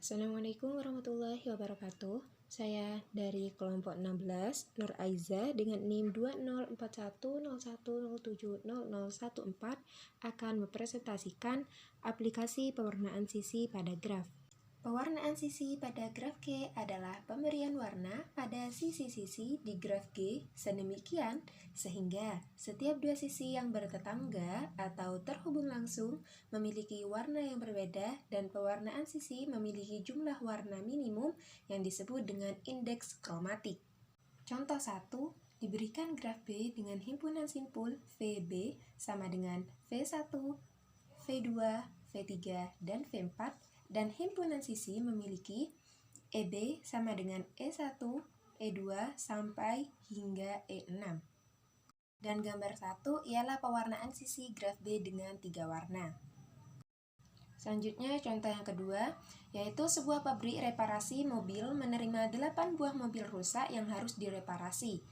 Assalamualaikum warahmatullahi wabarakatuh. Saya dari kelompok 16, Nur Aiza dengan NIM 204101070014 akan mempresentasikan aplikasi pewarnaan sisi pada graf. Pewarnaan sisi pada graf G adalah pemberian warna pada sisi-sisi di graf G sedemikian sehingga setiap dua sisi yang bertetangga atau terhubung langsung memiliki warna yang berbeda dan pewarnaan sisi memiliki jumlah warna minimum yang disebut dengan indeks kromatik. Contoh 1, diberikan graf B dengan himpunan simpul VB sama dengan V1, V2, V3, dan V4 dan himpunan sisi memiliki EB sama dengan E1, E2 sampai hingga E6. Dan gambar 1 ialah pewarnaan sisi graf B dengan 3 warna. Selanjutnya contoh yang kedua, yaitu sebuah pabrik reparasi mobil menerima 8 buah mobil rusak yang harus direparasi.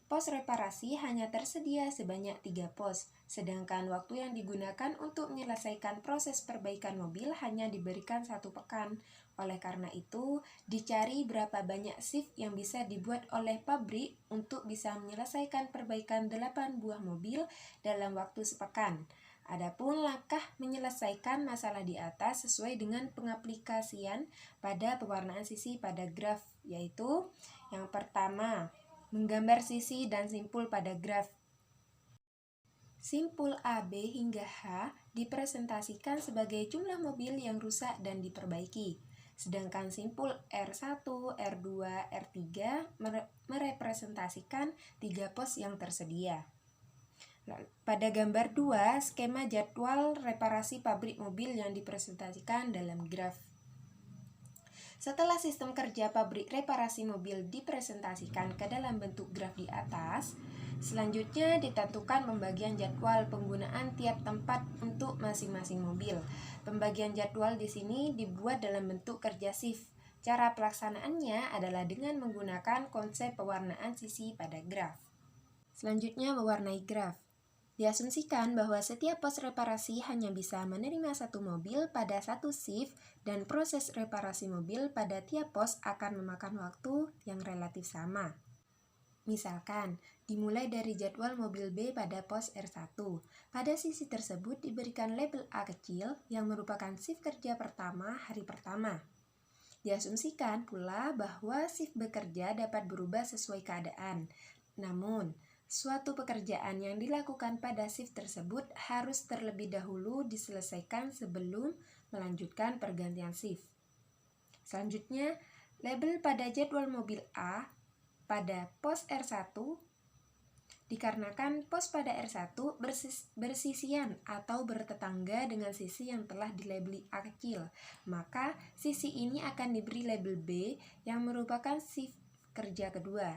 Pos reparasi hanya tersedia sebanyak 3 pos, sedangkan waktu yang digunakan untuk menyelesaikan proses perbaikan mobil hanya diberikan 1 pekan. Oleh karena itu, dicari berapa banyak shift yang bisa dibuat oleh pabrik untuk bisa menyelesaikan perbaikan 8 buah mobil dalam waktu sepekan. Adapun langkah menyelesaikan masalah di atas sesuai dengan pengaplikasian pada pewarnaan sisi pada graf, yaitu yang pertama, menggambar sisi dan simpul pada graf. Simpul A, B hingga H dipresentasikan sebagai jumlah mobil yang rusak dan diperbaiki. Sedangkan simpul R1, R2, R3 merepresentasikan 3 pos yang tersedia. Pada gambar 2, skema jadwal reparasi pabrik mobil yang dipresentasikan dalam graf. Setelah sistem kerja pabrik reparasi mobil dipresentasikan ke dalam bentuk graf di atas, selanjutnya ditentukan pembagian jadwal penggunaan tiap tempat untuk masing-masing mobil. Pembagian jadwal di sini dibuat dalam bentuk kerja shift. Cara pelaksanaannya adalah dengan menggunakan konsep pewarnaan sisi pada graf. Selanjutnya, mewarnai graf. Diasumsikan bahwa setiap pos reparasi hanya bisa menerima 1 mobil pada 1 shift dan proses reparasi mobil pada tiap pos akan memakan waktu yang relatif sama. Misalkan, dimulai dari jadwal mobil B pada pos R1. Pada sisi tersebut diberikan label A kecil yang merupakan shift kerja pertama hari pertama. Diasumsikan pula bahwa shift bekerja dapat berubah sesuai keadaan. Namun, suatu pekerjaan yang dilakukan pada shift tersebut harus terlebih dahulu diselesaikan sebelum melanjutkan pergantian shift. Selanjutnya, label pada jadwal mobil A pada pos R1 dikarenakan pos pada R1 bersisian atau bertetangga dengan sisi yang telah dilabeli A kecil, maka sisi ini akan diberi label B yang merupakan shift kerja kedua.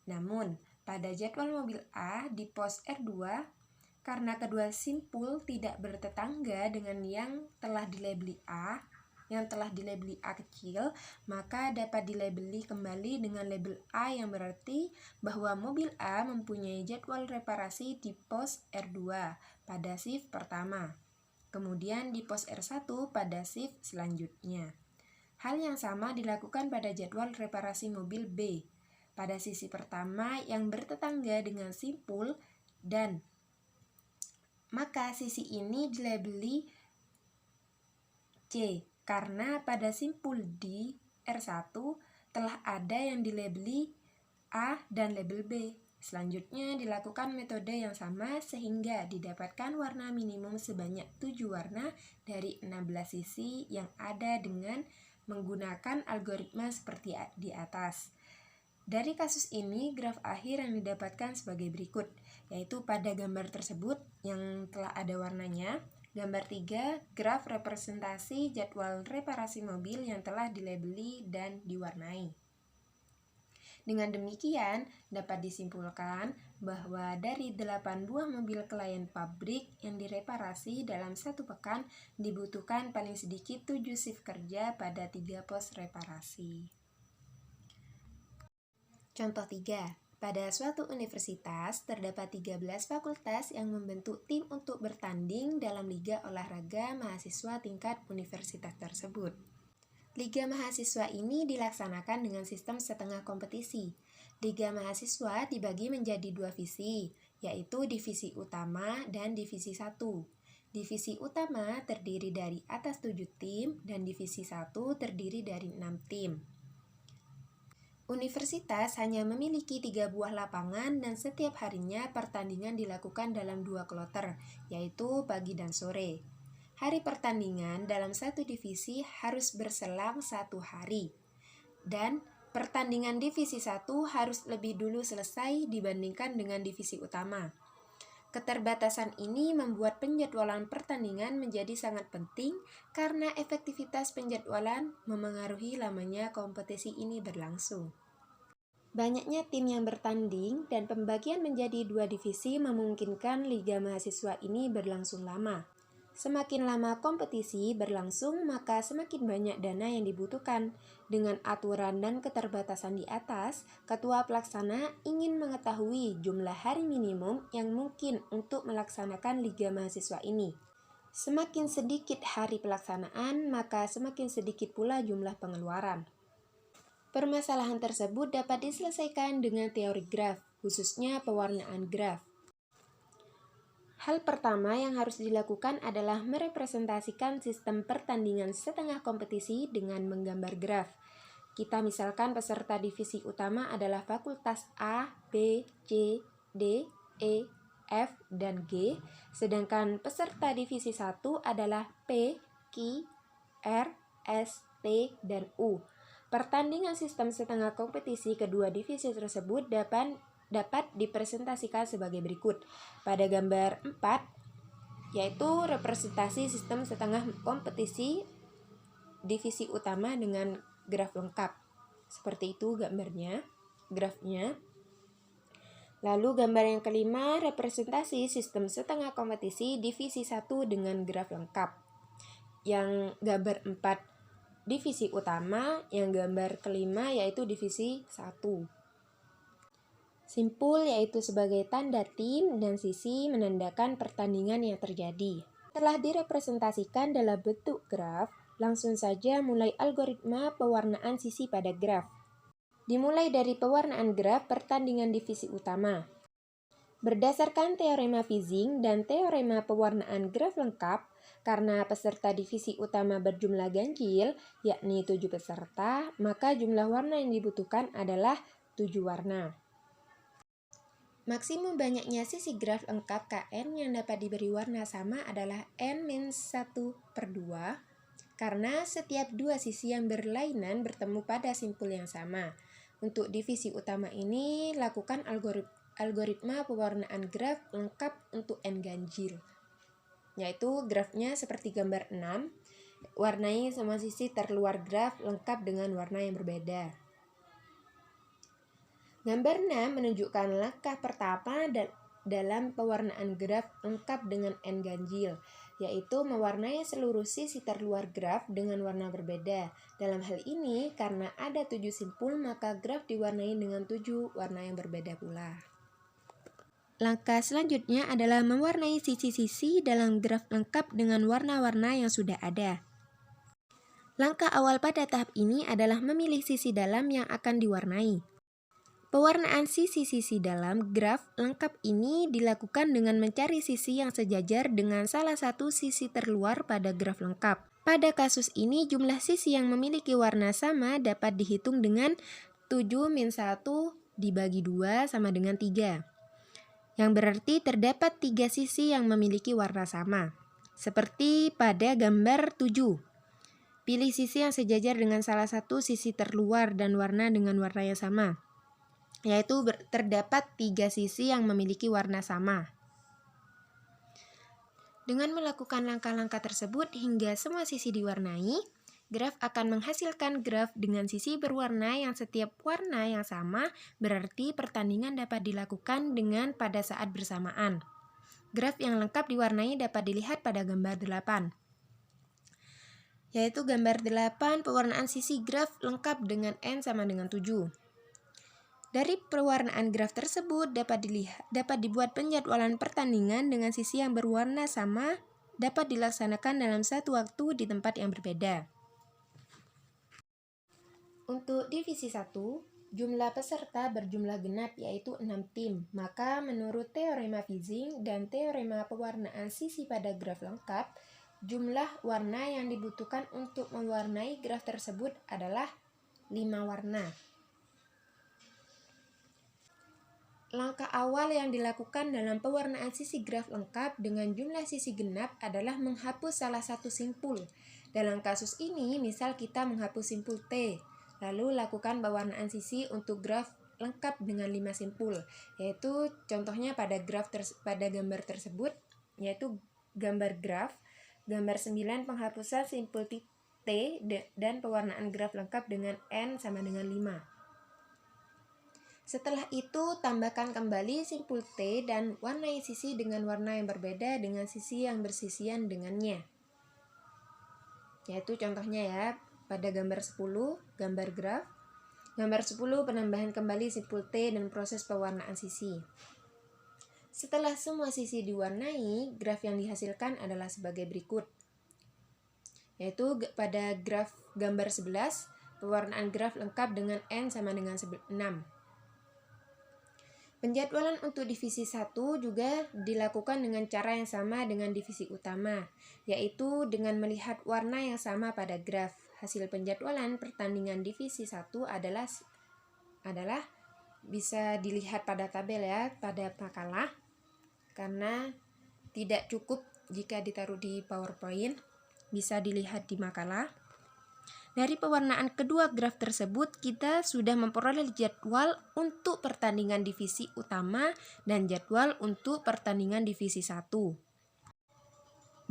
Namun, pada jadwal mobil A di pos R2, karena kedua simpul tidak bertetangga dengan yang telah dilabeli A kecil, maka dapat dilabeli kembali dengan label A yang berarti bahwa mobil A mempunyai jadwal reparasi di pos R2 pada shift pertama, kemudian di pos R1 pada shift selanjutnya. Hal yang sama dilakukan pada jadwal reparasi mobil B pada sisi pertama yang bertetangga dengan simpul, dan maka sisi ini dilabeli C karena pada simpul di R1 telah ada yang dilabeli A dan label B. Selanjutnya dilakukan metode yang sama sehingga didapatkan warna minimum sebanyak 7 warna dari 16 sisi yang ada dengan menggunakan algoritma seperti di atas. Dari kasus ini, graf akhir yang didapatkan sebagai berikut, yaitu pada gambar tersebut yang telah ada warnanya. Gambar 3, graf representasi jadwal reparasi mobil yang telah dilabeli dan diwarnai. Dengan demikian, dapat disimpulkan bahwa dari 8 buah mobil klien pabrik yang direparasi dalam 1 pekan dibutuhkan paling sedikit 7 shift kerja pada 3 pos reparasi. Contoh 3. Pada suatu universitas, terdapat 13 fakultas yang membentuk tim untuk bertanding dalam liga olahraga mahasiswa tingkat universitas tersebut. Liga mahasiswa ini dilaksanakan dengan sistem setengah kompetisi. Liga mahasiswa dibagi menjadi dua divisi, yaitu divisi utama dan divisi 1. Divisi utama terdiri dari atas 7 tim dan divisi 1 terdiri dari 6 tim. Universitas hanya memiliki 3 buah lapangan dan setiap harinya pertandingan dilakukan dalam 2 kloter, yaitu pagi dan sore. Hari pertandingan dalam satu divisi harus berselang 1 hari, dan pertandingan divisi 1 harus lebih dulu selesai dibandingkan dengan divisi utama. Keterbatasan ini membuat penjadwalan pertandingan menjadi sangat penting karena efektivitas penjadwalan memengaruhi lamanya kompetisi ini berlangsung. Banyaknya tim yang bertanding dan pembagian menjadi 2 divisi memungkinkan Liga Mahasiswa ini berlangsung lama. Semakin lama kompetisi berlangsung, maka semakin banyak dana yang dibutuhkan. Dengan aturan dan keterbatasan di atas, Ketua Pelaksana ingin mengetahui jumlah hari minimum yang mungkin untuk melaksanakan Liga Mahasiswa ini. Semakin sedikit hari pelaksanaan, maka semakin sedikit pula jumlah pengeluaran. Permasalahan tersebut dapat diselesaikan dengan teori graf, khususnya pewarnaan graf. Hal pertama yang harus dilakukan adalah merepresentasikan sistem pertandingan setengah kompetisi dengan menggambar graf. Kita misalkan peserta divisi utama adalah fakultas A, B, C, D, E, F, dan G, sedangkan peserta divisi 1 adalah P, Q, R, S, T, dan U. Pertandingan sistem setengah kompetisi kedua divisi tersebut dapat dipresentasikan sebagai berikut. Pada gambar 4, yaitu representasi sistem setengah kompetisi divisi utama dengan graf lengkap. Seperti itu gambarnya, grafnya. Lalu gambar yang kelima, representasi sistem setengah kompetisi divisi 1 dengan graf lengkap. Yang gambar 4 divisi utama, yang gambar kelima yaitu divisi 1. Simpul yaitu sebagai tanda tim dan sisi menandakan pertandingan yang terjadi. Setelah direpresentasikan dalam bentuk graf, langsung saja mulai algoritma pewarnaan sisi pada graf. Dimulai dari pewarnaan graf pertandingan divisi utama. Berdasarkan teorema Fielding dan teorema pewarnaan graf lengkap, karena peserta divisi utama berjumlah ganjil, yakni 7 peserta, maka jumlah warna yang dibutuhkan adalah 7 warna. Maksimum banyaknya sisi graf lengkap Kn yang dapat diberi warna sama adalah N-1/2, karena setiap dua sisi yang berlainan bertemu pada simpul yang sama. Untuk divisi utama ini, lakukan algoritma pewarnaan graf lengkap untuk N ganjil, yaitu grafnya seperti gambar 6, warnai semua sisi terluar graf lengkap dengan warna yang berbeda. Gambar 6 menunjukkan langkah pertama dalam pewarnaan graf lengkap dengan N ganjil, yaitu mewarnai seluruh sisi terluar graf dengan warna berbeda. Dalam hal ini, karena ada 7 simpul, maka graf diwarnai dengan 7 warna yang berbeda pula. Langkah selanjutnya adalah mewarnai sisi-sisi dalam graf lengkap dengan warna-warna yang sudah ada. Langkah awal pada tahap ini adalah memilih sisi dalam yang akan diwarnai. Pewarnaan sisi-sisi dalam graf lengkap ini dilakukan dengan mencari sisi yang sejajar dengan salah satu sisi terluar pada graf lengkap. Pada kasus ini, jumlah sisi yang memiliki warna sama dapat dihitung dengan 7-1 dibagi 2 sama dengan 3. Yang berarti terdapat 3 sisi yang memiliki warna sama. Seperti pada gambar 7. Pilih sisi yang sejajar dengan salah satu sisi terluar dan warna dengan warna yang sama, yaitu terdapat 3 sisi yang memiliki warna sama. Dengan melakukan langkah-langkah tersebut hingga semua sisi diwarnai, graf akan menghasilkan graf dengan sisi berwarna yang setiap warna yang sama, berarti pertandingan dapat dilakukan dengan pada saat bersamaan. Graf yang lengkap diwarnai dapat dilihat pada gambar 8. Yaitu gambar 8 pewarnaan sisi graf lengkap dengan N sama dengan 7. Dari pewarnaan graf tersebut dapat dibuat penjadwalan pertandingan dengan sisi yang berwarna sama dapat dilaksanakan dalam satu waktu di tempat yang berbeda. Untuk divisi 1, jumlah peserta berjumlah genap yaitu 6 tim. Maka menurut teorema Fielding dan teorema pewarnaan sisi pada graf lengkap, jumlah warna yang dibutuhkan untuk mewarnai graf tersebut adalah 5 warna. Langkah awal yang dilakukan dalam pewarnaan sisi graf lengkap dengan jumlah sisi genap adalah menghapus salah satu simpul. Dalam kasus ini, misal kita menghapus simpul T, lalu lakukan pewarnaan sisi untuk graf lengkap dengan 5 simpul, yaitu contohnya pada gambar tersebut, yaitu gambar graf, gambar 9 penghapusan simpul T dan pewarnaan graf lengkap dengan N sama dengan 5. Setelah itu, tambahkan kembali simpul T dan warnai sisi dengan warna yang berbeda dengan sisi yang bersisian dengannya. Yaitu contohnya ya, pada gambar 10, gambar graf. Gambar 10 penambahan kembali simpul T dan proses pewarnaan sisi. Setelah semua sisi diwarnai, graf yang dihasilkan adalah sebagai berikut. Yaitu pada graf gambar 11, pewarnaan graf lengkap dengan N sama dengan 6. Penjadwalan untuk divisi 1 juga dilakukan dengan cara yang sama dengan divisi utama, yaitu dengan melihat warna yang sama pada graf. Hasil penjadwalan pertandingan divisi 1 adalah bisa dilihat pada tabel ya, pada makalah, karena tidak cukup jika ditaruh di PowerPoint, bisa dilihat di makalah. Dari pewarnaan kedua graf tersebut, kita sudah memperoleh jadwal untuk pertandingan divisi utama dan jadwal untuk pertandingan divisi 1.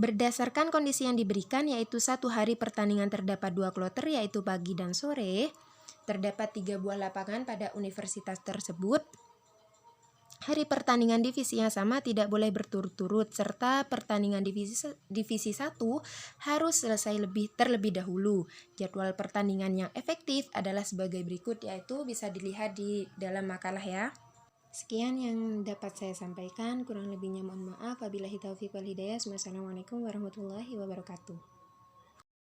Berdasarkan kondisi yang diberikan, yaitu 1 hari pertandingan terdapat 2 kloter, yaitu pagi dan sore, terdapat 3 buah lapangan pada universitas tersebut. Hari pertandingan divisi yang sama tidak boleh berturut-turut, serta pertandingan divisi 1 harus selesai terlebih dahulu. Jadwal pertandingan yang efektif adalah sebagai berikut, yaitu bisa dilihat di dalam makalah ya. Sekian yang dapat saya sampaikan, kurang lebihnya mohon maaf. Wabillahi taufiq wal hidayah. Wassalamualaikum warahmatullahi wabarakatuh.